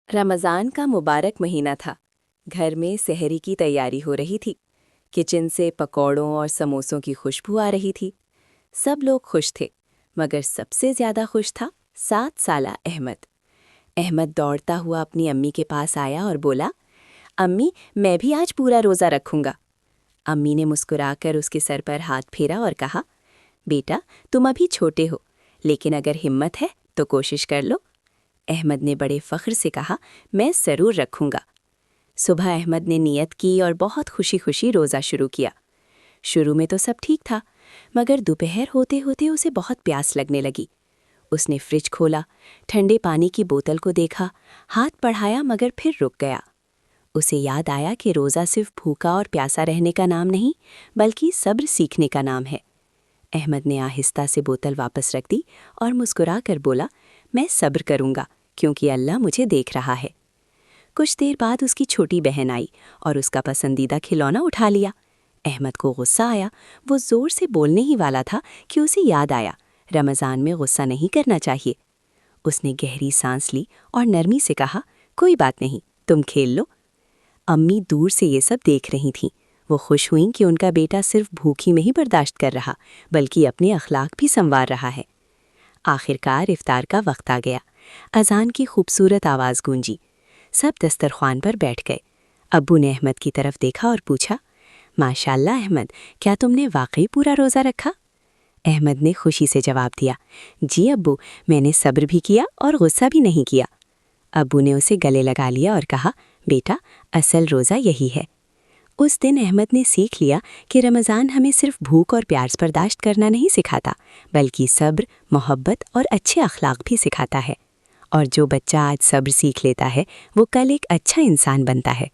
रमज़ान का मुबारक महीना था। घर में सहरी की तैयारी हो रही थी। किचन से पकौड़ों और समोसों की खुशबू आ रही थी। सब लोग खुश थे, मगर सबसे ज़्यादा खुश था 7 साला अहमद। अहमद दौड़ता हुआ अपनी अम्मी के पास आया और बोला, अम्मी, मैं भी आज पूरा रोज़ा रखूंगा। अम्मी ने मुस्कुराकर उसके सर पर हाथ फेरा और कहा, बेटा, तुम अभी छोटे हो, लेकिन अगर हिम्मत है तो कोशिश कर लो। अहमद ने बड़े फ़ख्र से कहा, मैं ज़रूर रखूंगा। सुबह अहमद ने नियत की और बहुत खुशी खुशी रोज़ा शुरू किया। शुरू में तो सब ठीक था, मगर दोपहर होते होते उसे बहुत प्यास लगने लगी। उसने फ्रिज खोला, ठंडे पानी की बोतल को देखा, हाथ बढ़ाया मगर फिर रुक गया। उसे याद आया कि रोज़ा सिर्फ भूखा और प्यासा रहने का नाम नहीं, बल्कि सब्र सीखने का नाम है। अहमद ने आहिस्ता से बोतल वापस रख दी और मुस्कुरा कर बोला, मैं सब्र करूंगा, क्योंकि अल्लाह मुझे देख रहा है। कुछ देर बाद उसकी छोटी बहन आई और उसका पसंदीदा खिलौना उठा लिया। अहमद को गुस्सा आया। वो ज़ोर से बोलने ही वाला था कि उसे याद आया, रमज़ान में गुस्सा नहीं करना चाहिए। उसने गहरी सांस ली और नरमी से कहा, कोई बात नहीं, तुम खेल लो। अम्मी दूर से ये सब देख रही थीं। वो खुश हुईं कि उनका बेटा सिर्फ भूखी में ही बर्दाश्त कर रहा, बल्कि अपने अखलाक भी संवार रहा है। आखिरकार इफ्तार का वक्त आ गया। अजान की खूबसूरत आवाज़ गूंजी। सब दस्तरख्वान पर बैठ गए। अब्बू ने अहमद की तरफ देखा और पूछा, माशाल्लाह अहमद, क्या तुमने वाकई पूरा रोज़ा रखा? अहमद ने खुशी से जवाब दिया, जी अब्बू, मैंने सब्र भी किया और गुस्सा भी नहीं किया। अब्बू ने उसे गले लगा लिया और कहा, बेटा, असल रोज़ा यही है। उस दिन अहमद ने सीख लिया कि रमज़ान हमें सिर्फ भूख और प्यार बर्दाश्त करना नहीं सिखाता, बल्कि सब्र, मोहब्बत और अच्छे अखलाक भी सिखाता है। और जो बच्चा आज सब्र सीख लेता है, वो कल एक अच्छा इंसान बनता है।